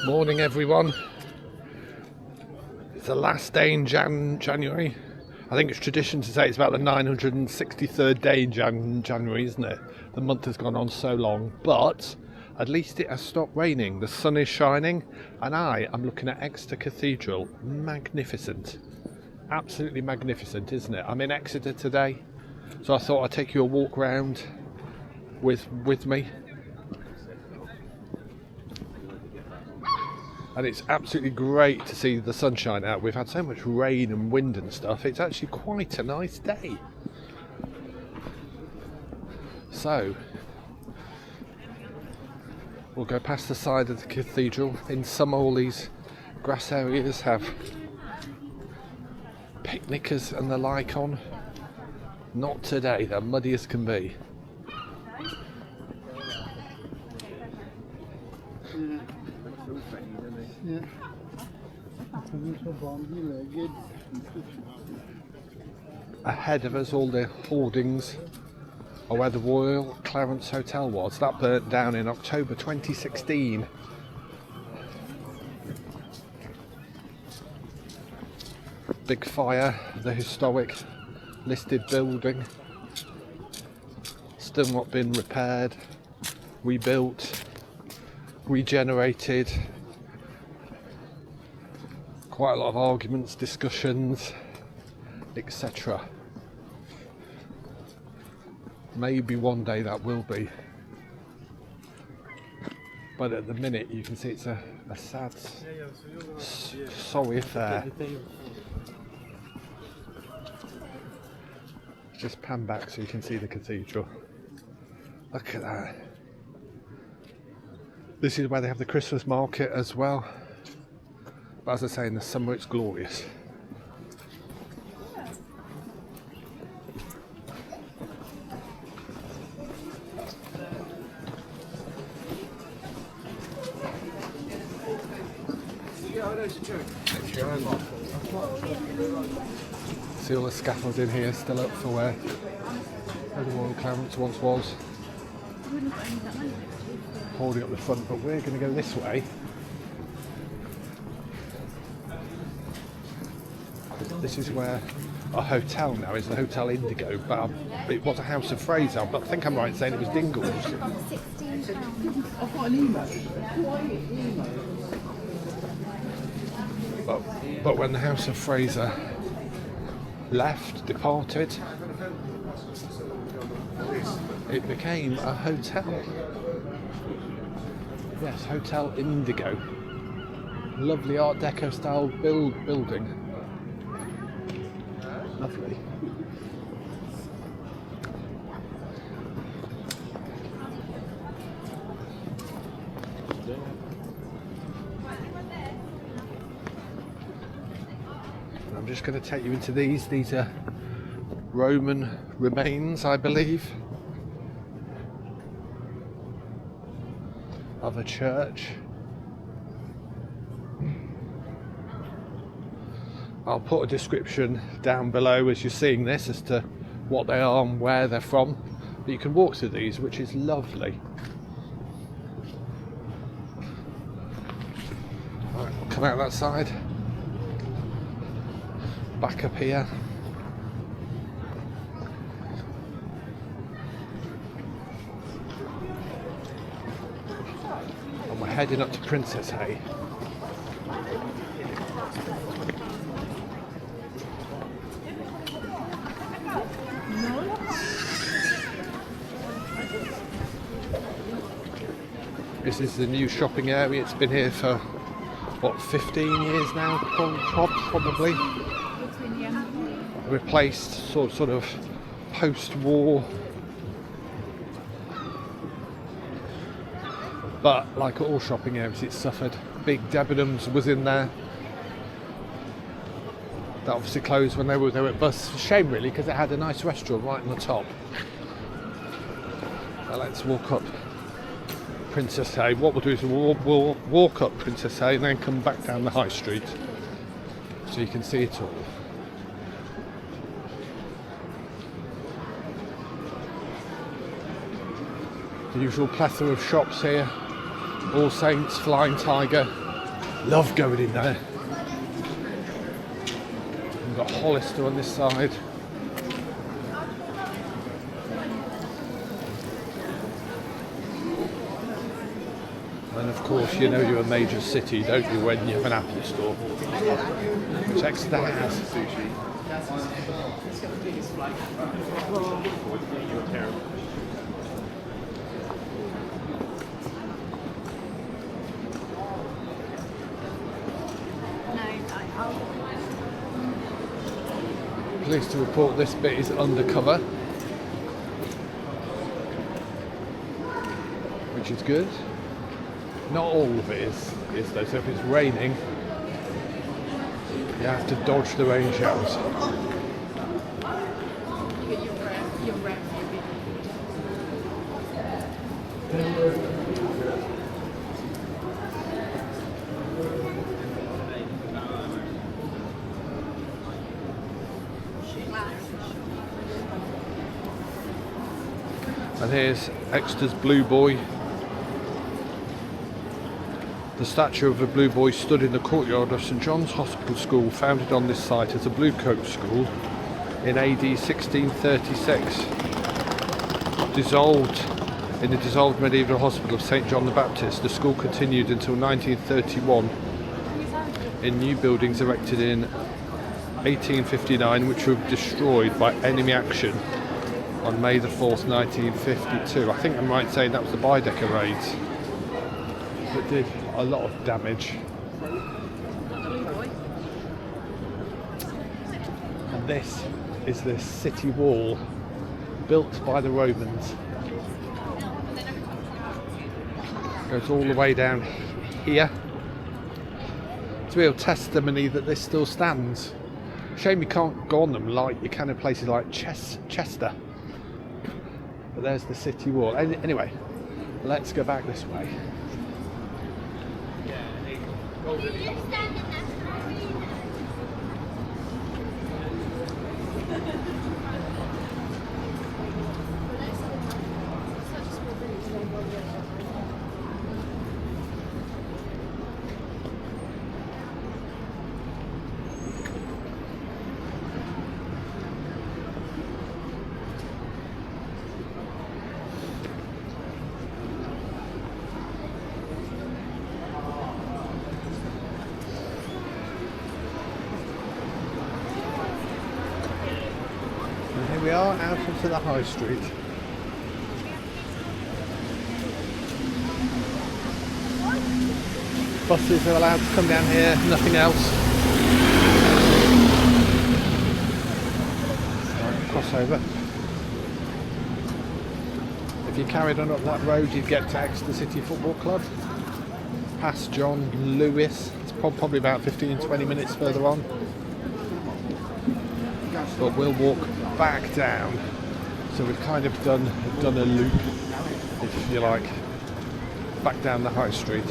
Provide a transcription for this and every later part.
Morning everyone. It's the last day in January. I think it's tradition to say it's about the 963rd day in January, isn't it? The month has gone on so long, but at least it has stopped raining. The sun is shining and I am looking at Exeter Cathedral. Magnificent. Absolutely magnificent, isn't it? I'm in Exeter today, so I thought I'd take you a walk round with me. And it's absolutely great to see the sunshine out. We've had so much rain and wind and stuff. It's actually quite a nice day. So, we'll go past the side of the cathedral. In summer, all these grass areas have picnickers and the like on. Not today, they're muddy as can be. Yeah. Ahead of us, all the hoardings are where the Royal Clarence Hotel was. That burnt down in October 2016. Big fire, the historic listed building. Still not been repaired, rebuilt, regenerated. Quite a lot of arguments, discussions, etc. Maybe one day that will be. But at the minute you can see it's a sad, sorry affair. Just pan back so you can see the cathedral. Look at that. This is where they have the Christmas market as well. But as I say, in the summer it's glorious. See all the scaffolding here still up for where the Royal Clarence once was. Holding up the front, but we're going to go this way. This is where a hotel now is, the Hotel Indigo, but it was a House of Fraser, but I think I'm right in saying it was Dingle's. I've got an email. But when the House of Fraser departed, it became a hotel. Yes, Hotel Indigo. Lovely Art Deco style building. Lovely. I'm just going to take you into these. These are Roman remains, I believe, of a church. I'll put a description down below as you're seeing this as to what they are and where they're from. But you can walk through these, which is lovely. Right, we'll come out that side. Back up here. And we're heading up to Princesshay. This is the new shopping area. It's been here for, what, 15 years now, probably. Replaced sort of post-war. But like all shopping areas, it suffered. Big Devon's was in there. That obviously closed when they were at bus. Shame really, because it had a nice restaurant right on the top. Now let's walk up Princesshay. What we'll do is we'll walk up Princesshay and then come back down the High Street so you can see it all. The usual plethora of shops here. All Saints, Flying Tiger, Love going in there. We've got Hollister on this side. And of course, you know you're a major city, don't you, when you have an Apple store, which Exeter has. Pleased to report this bit is undercover, which is good. Not all of it is though, so if it's raining, you have to dodge the rain showers. And here's Exeter's Blue Boy. The statue of a blue boy stood in the courtyard of St John's Hospital School, founded on this site as a Blue Coat School in AD 1636. Dissolved in the dissolved medieval hospital of St John the Baptist, the school continued until 1931 in new buildings erected in 1859, which were destroyed by enemy action on May the 4th, 1952. I think I might say that was the Baedeker raids that did a lot of damage. And this is the city wall built by the Romans. Goes all the way down here. It's a real testimony that this still stands. Shame you can't go on them like you can in places like Chester. But there's the city wall. Anyway, let's go back this way. We are out into the High Street. Buses are allowed to come down here, nothing else. Right, crossover. If you carried on up that road, you'd get to Exeter City Football Club. Past John Lewis. It's probably about 15-20 minutes further on. But we'll walk back down, so we've kind of done a loop, if you like, back down the High Street.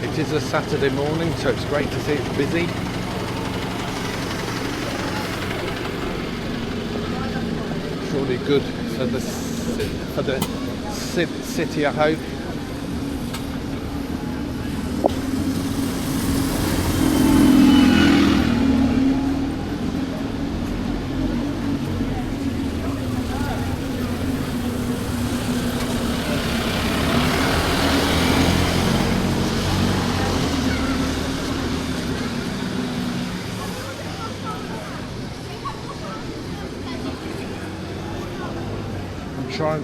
It is a Saturday morning, so it's great to see it's busy. Surely good for the city, I hope.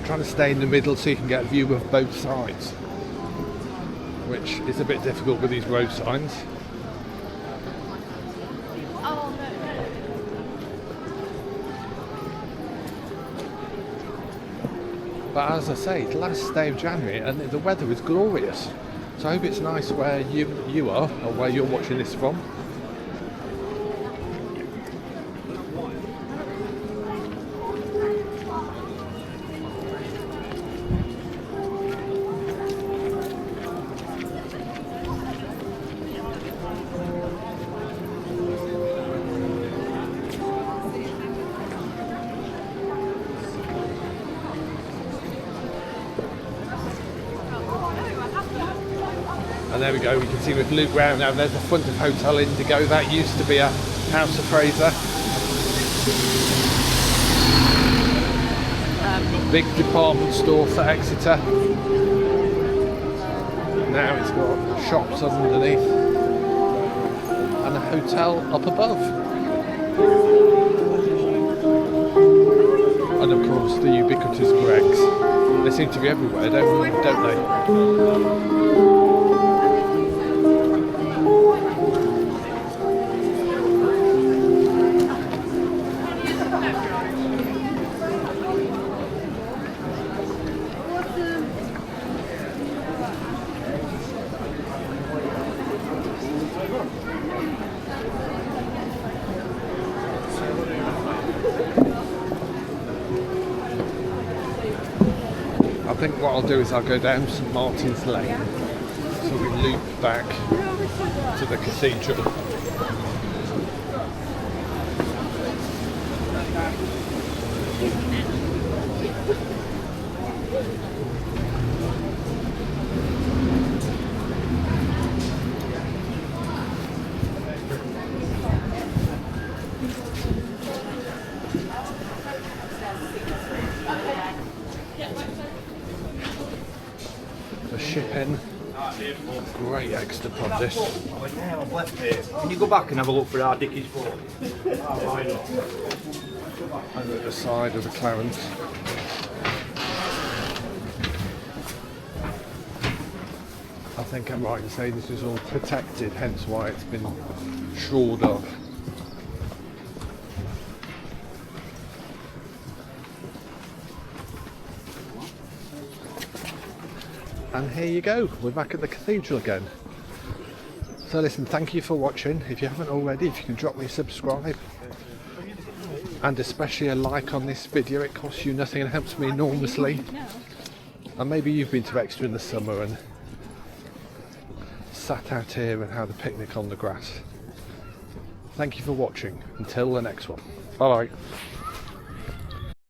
Trying to stay in the middle so you can get a view of both sides, which is a bit difficult with these road signs. But as I say, it's the last day of January and the weather is glorious, so I hope it's nice where you are, or where you're watching this from. And there we go, we can see we've looped round now. There's the front of Hotel Indigo. That used to be a House of Fraser. Big department store for Exeter. Now it's got shops underneath and a hotel up above. And of course the ubiquitous Greggs. They seem to be everywhere, don't they? I think what I'll do is I'll go down St Martin's Lane so we loop back to the cathedral. The ship in. Great Exeter pub this. Can you go back and have a look for our Dickie's boat? And at the side of the Clarence. I think I'm right in saying this is all protected, hence why it's been shored up. And here you go, we're back at the cathedral again. So listen, thank you for watching. If you haven't already, if you can drop me a subscribe and especially a like on this video, it costs you nothing and helps me enormously. And maybe you've been to Exeter in the summer and sat out here and had a picnic on the grass. Thank you for watching. Until the next one. Bye bye.